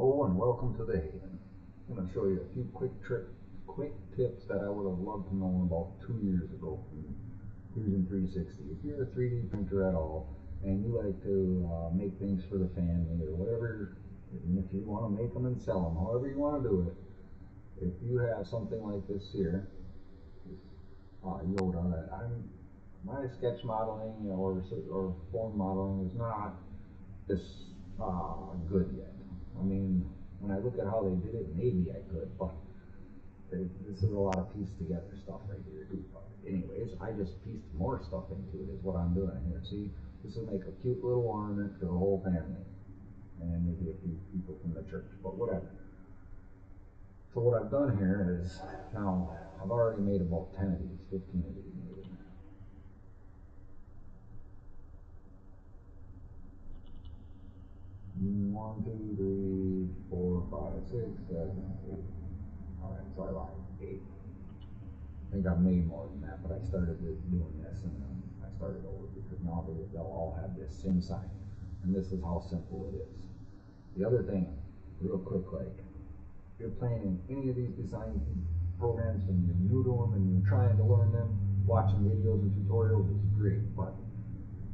Hello and welcome to the Haven. I'm going to show you a few quick tips that I would have loved to know about 2 years ago from Fusion 360. If you're a 3D printer at all and you like to make things for the family or whatever, and if you want to make them and sell them, however you want to do it, if you have something like this here, this Yoda, my sketch modeling or form modeling is not this good yet. I mean, when I look at how they did it, maybe I could, but this is a lot of pieced together stuff right here. But anyways, I just pieced more stuff into it is what I'm doing here. See, this will make a cute little ornament for the whole family and maybe a few people from the church, but whatever. So what I've done here is, now I've already made about 10 of these, 15 of these maybe. One, two, three, four, five, six, seven, eight. Alright, so I lied. 8. I think I've made more than that, but I started doing this and then I started over because now they'll all have this same sign. And this is how simple it is. The other thing, real quick, like, if you're playing in any of these design programs and you're new to them and you're trying to learn them, watching videos and tutorials is great, but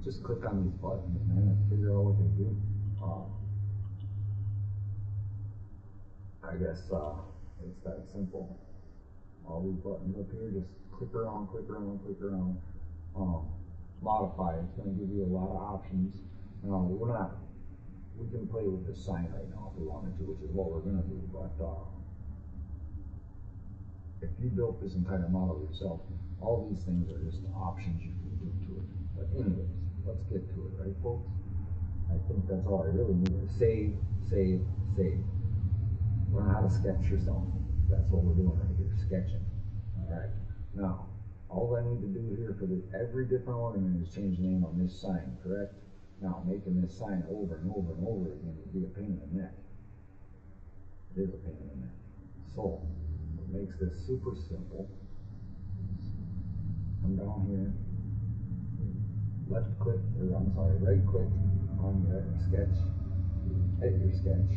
just click on these buttons, man, and figure out what they do. I guess it's that simple. All these buttons up here, just click around, click around, click around. Modify, it's going to give you a lot of options. Now, we can play with the sign right now if we wanted to, which is what we're going to do, but if you built this entire model yourself, all these things are just options you can do to it. But anyways, let's get to it, right folks? I think that's all I really need is save, save, save. Learn how to sketch yourself. That's what we're doing right here, sketching. Alright, now, all I need to do here for every different ornament is change the name on this sign, correct? Now, making this sign over and over and over again would be a pain in the neck. It is a pain in the neck. So, what makes this super simple, come down here, right click on your sketch, edit your sketch,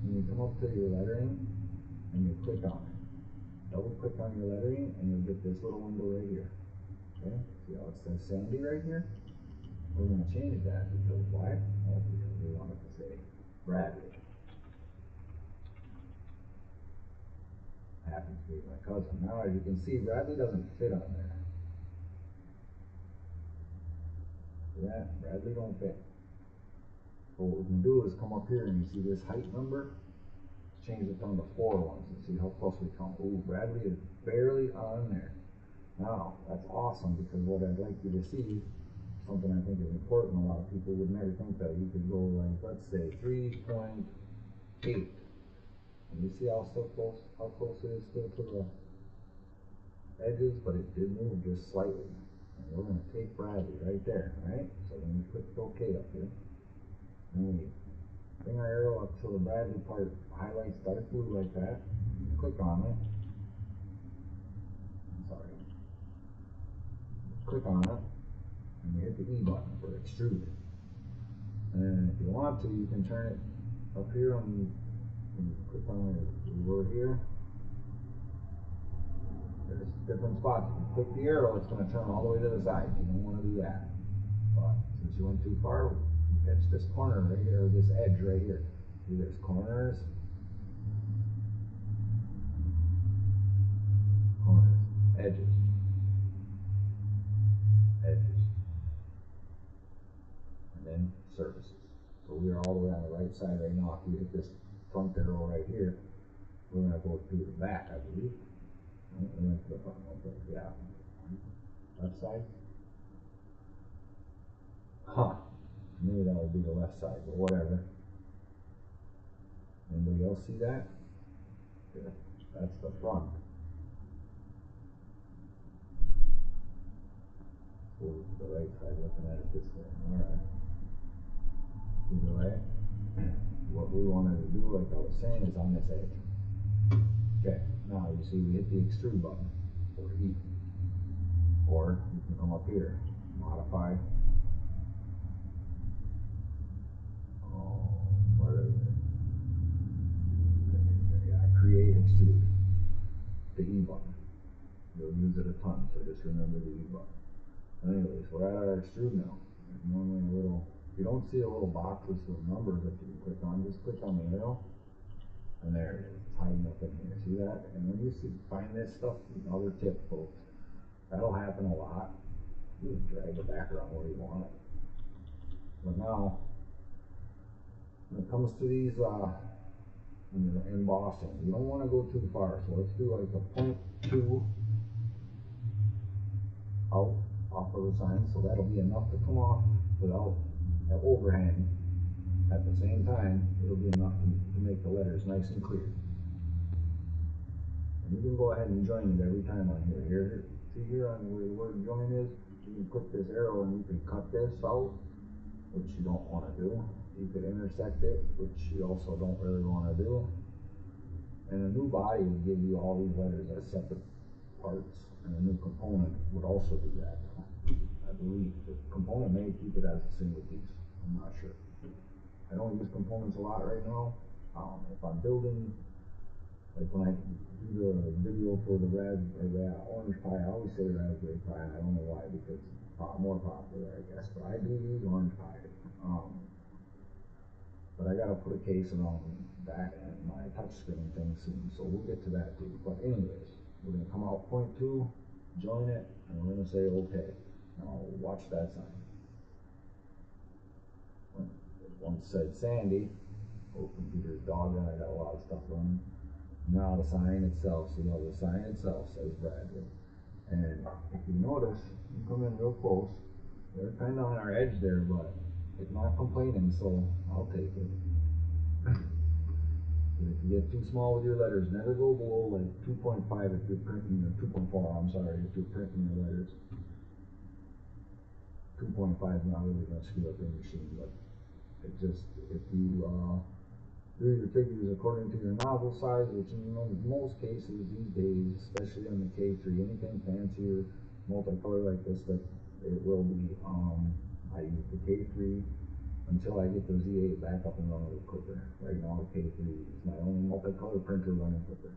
and you come up to your lettering, and you click on it. Double click on your lettering, and you'll get this little window right here. Okay? See how it says Sandy right here? We're going to change that because why? Well, because we want it to say Bradley. Happens to be my cousin. Now, as you can see, Bradley doesn't fit on there. See that? Bradley don't fit. So what we can do is come up here and you see this height number, change it down to 4 ones and see how close we come. Ooh, Bradley is barely on there. Now, that's awesome because what I'd like you to see, something I think is important, a lot of people would never think that you could go like, let's say 3.8. And you see how close it is still to the edges, but it did move just slightly. And we're going to take Bradley right there, right? So when we click OK up here, and we bring our arrow up to the Bradley part, highlights dark blue like that, click on it. Sorry. Click on it, and you hit the E button for extrude. And if you want to, you can turn it up here and click on it over here. There's different spots. If you click the arrow, it's going to turn all the way to the side. You don't want to do that. But since you went too far, catch this corner right here, or this edge right here. See, there's corners, edges, and then surfaces. So we are all the way on the right side right now. If you hit this front arrow right here, we're going to go to the back, I believe. We went to the front, okay, yeah. Left side? Huh. Maybe that would be the left side, but whatever. Anybody else see that? Yeah, that's the front. Over to the right side, looking at it this way. Alright. Either way, what we wanted to do, like I was saying, is on this edge. Okay, now you see we hit the extrude button, or E. Or you can come up here, modify. Right here. the E button. You'll use it a ton, so just remember the E button. Anyways, we're at our extrude now. There's normally a little, if you don't see a little box with some numbers that you can click on, just click on the arrow. And there it is, it's hiding up in here. See that? And when you find this stuff, another tip, folks, that'll happen a lot. You just drag the background where you want it. But now, when it comes to these, when you're embossing, you don't want to go too far. So let's do like a 0.2 out off of the sign. So that'll be enough to come off without an overhang. At the same time, it'll be enough to make the letters nice and clear. And you can go ahead and join it every time on here. Here, see here on where the word join is, you can click this arrow and you can cut this out, which you don't want to do. You could intersect it, which you also don't really want to do. And a new body would give you all these letters as separate parts, and a new component would also do that. I believe the component may keep it as a single piece. I'm not sure. I don't use components a lot right now. If I'm building, like when I do the video for the orange pie, I always say raspberry pie. I don't know why, because it's more popular, I guess. But I do use orange pie. But I gotta put a case around that and my touchscreen thing soon, so we'll get to that too. But anyways, we're gonna come out 0.2, join it, and we're gonna say okay. Now watch that sign. Once said Sandy, computer's doggone, I got a lot of stuff running. Now the sign itself, see how the sign itself says Bradley. And if you notice, you come in real close, they're kind of on our edge there, but it's not complaining, so I'll take it. If you get too small with your letters, never go below like 2.5 if you're printing, or 2.4, I'm sorry, if you're printing your letters. 2.5 is not really going to screw up your machine, but it just, if you do your figures according to your nozzle size, which in most cases these days, especially on the K3, anything fancier, multicolor like this, that it will be. I use the K3 until I get the Z8 back up and running with quicker. Right now the K3 is my only multicolor printer running quicker.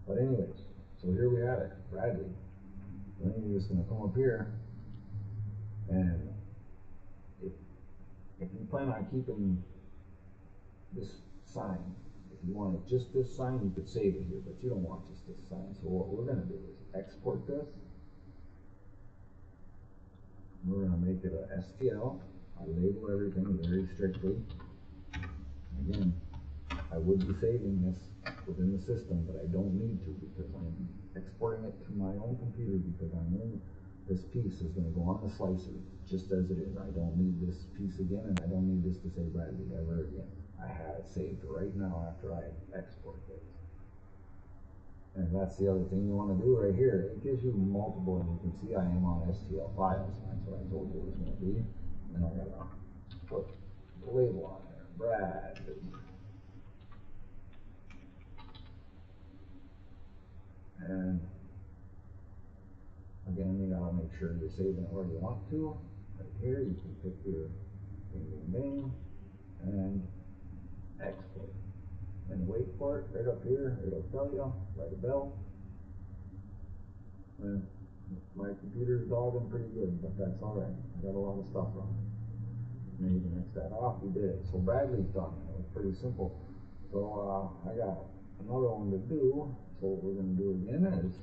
But anyways, so here we have it, Bradley. Then you're just going to come up here, and if you plan on keeping this sign, if you wanted just this sign, you could save it here, but you don't want just this sign. So what we're going to do is export this. We're going to make it a STL. I label everything very strictly. Again, I would be saving this within the system, but I don't need to because I'm exporting it to my own computer because I know this piece is going to go on the slicer just as it is. I don't need this piece again, and I don't need this to say Bradley ever again. I have it saved right now after I export this. And that's the other thing you want to do right here. It gives you multiple, and you can see I am on STL files. That's what I told you it was going to be. And I'm going to put the label on there, Bradley. And again, you gotta make sure you're saving it where you want to. Right here, you can pick your bing, and export. And wait for it, right up here, it'll tell you, write a bell. And my computer's dogging pretty good, but that's alright. I got a lot of stuff running. And then you can X that off, we did it. So Bradley's done. It was pretty simple. So I got another one to do. So what we're going to do again is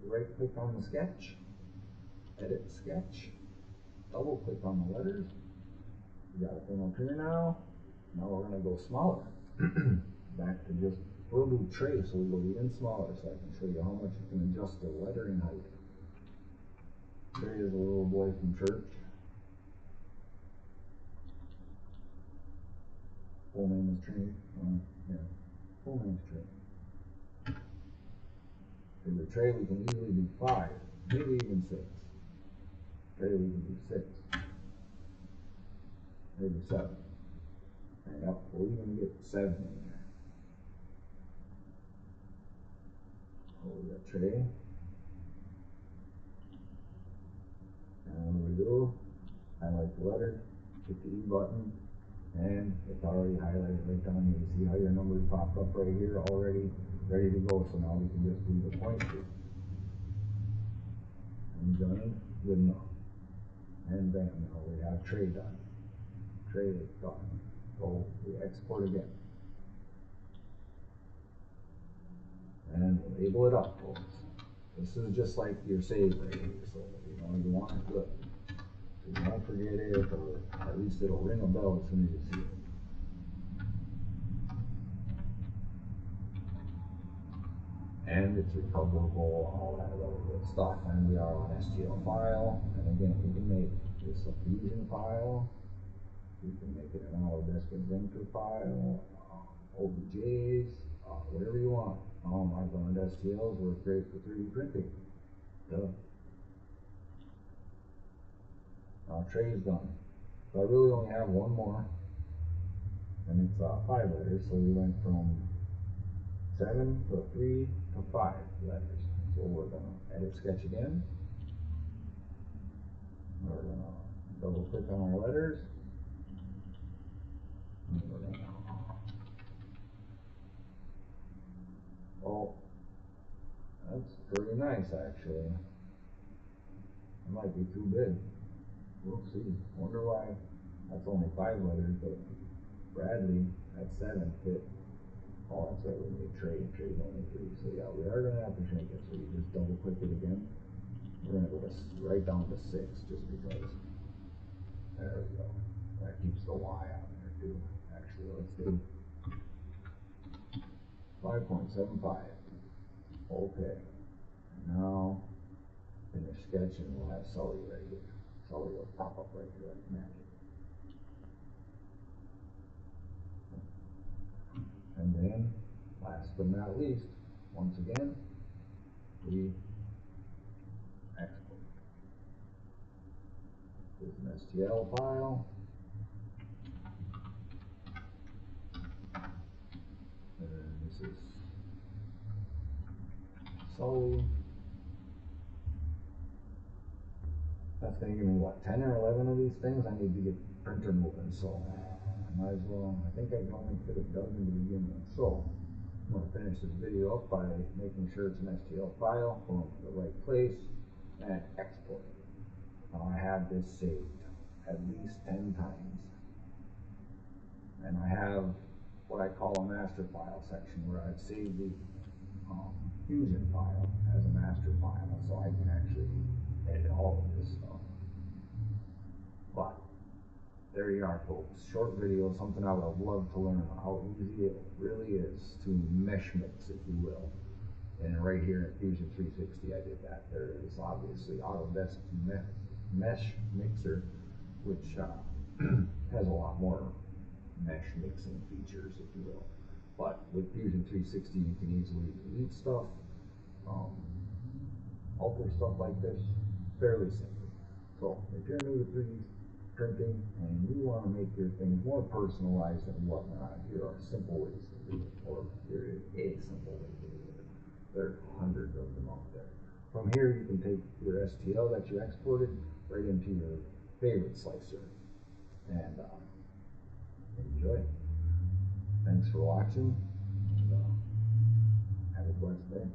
right click on the sketch, edit sketch, double click on the letters. We got a thing up here now. Now we're going to go smaller. Back to just, we'll do tray, so we'll go even smaller so I can show you how much you can adjust the lettering height. Trey is a little boy from church. Full name is Trey. Yeah, full name is Trey. For the tray, we can easily do 5, maybe even 6. Tray, we can do 6, maybe 7. And up, we'll even get 7 in there. Oh, we got tray. And what do? Highlight the letter, hit the E button, and it's already highlighted right down here. You see how your numbers popped up right here already, ready to go. So now we can just do the point group. And done, good enough. And bam, now we have trade done. Trade is done. So we export again. And label it up, folks. This is just like your save right here. So you want it good. So you don't forget it, or at least it'll ring a bell as soon as you see it. And it's recoverable, all that other good stuff. And we are on STL file. And again, we can make this a Fusion file. We can make it an Autodesk Inventor file, OBJs, whatever you want. I've learned STLs work great for 3D printing. Duh. Now trade's done. So I really only have one more. And it's 5 letters, so we went from 7 to 3 to 5 letters. So we're gonna edit sketch again. We're gonna double click on our letters. And we're gonna, oh, that's pretty nice actually. It might be too big. We'll see. Wonder why that's only 5 letters, but Bradley at 7 fit. Oh, that's right, we made trade only 3. So yeah, we are gonna have to shrink it. So you just double click it again. We're gonna go right down to 6 just because. There we go. That keeps the Y on there too. Actually, let's do 5.75. Okay. Now finish sketch and we'll have Sully right here. Sully will pop up right here like magic. And then, last but not least, once again, we export. There's an STL file. And this is Sully. That's going to give me what, 10 or 11 of these things? I need to get the printer moving, so I might as well. I think I can only fit a dozen to begin with. So I'm going to finish this video up by making sure it's an STL file, going to the right place, and export it. Now I have this saved at least 10 times. And I have what I call a master file section where I've saved the Fusion file as a master file, so I can actually edit all of this stuff. But there you are, folks. Short video, something I would have loved to learn how easy it really is to mesh mix, if you will. And right here in Fusion 360, I did that. There is obviously Autodesk Mesh Mixer, which has a lot more mesh mixing features, if you will. But with Fusion 360, you can easily delete stuff, alter stuff like this, fairly simply. So if you're new to 3D printing and you want to make your things more personalized and whatnot, here are simple ways to do it, or here is a simple way to do it. There are hundreds of them out there. From here, you can take your STL that you exported right into your favorite slicer and enjoy. Thanks for watching. And, have a blessed day.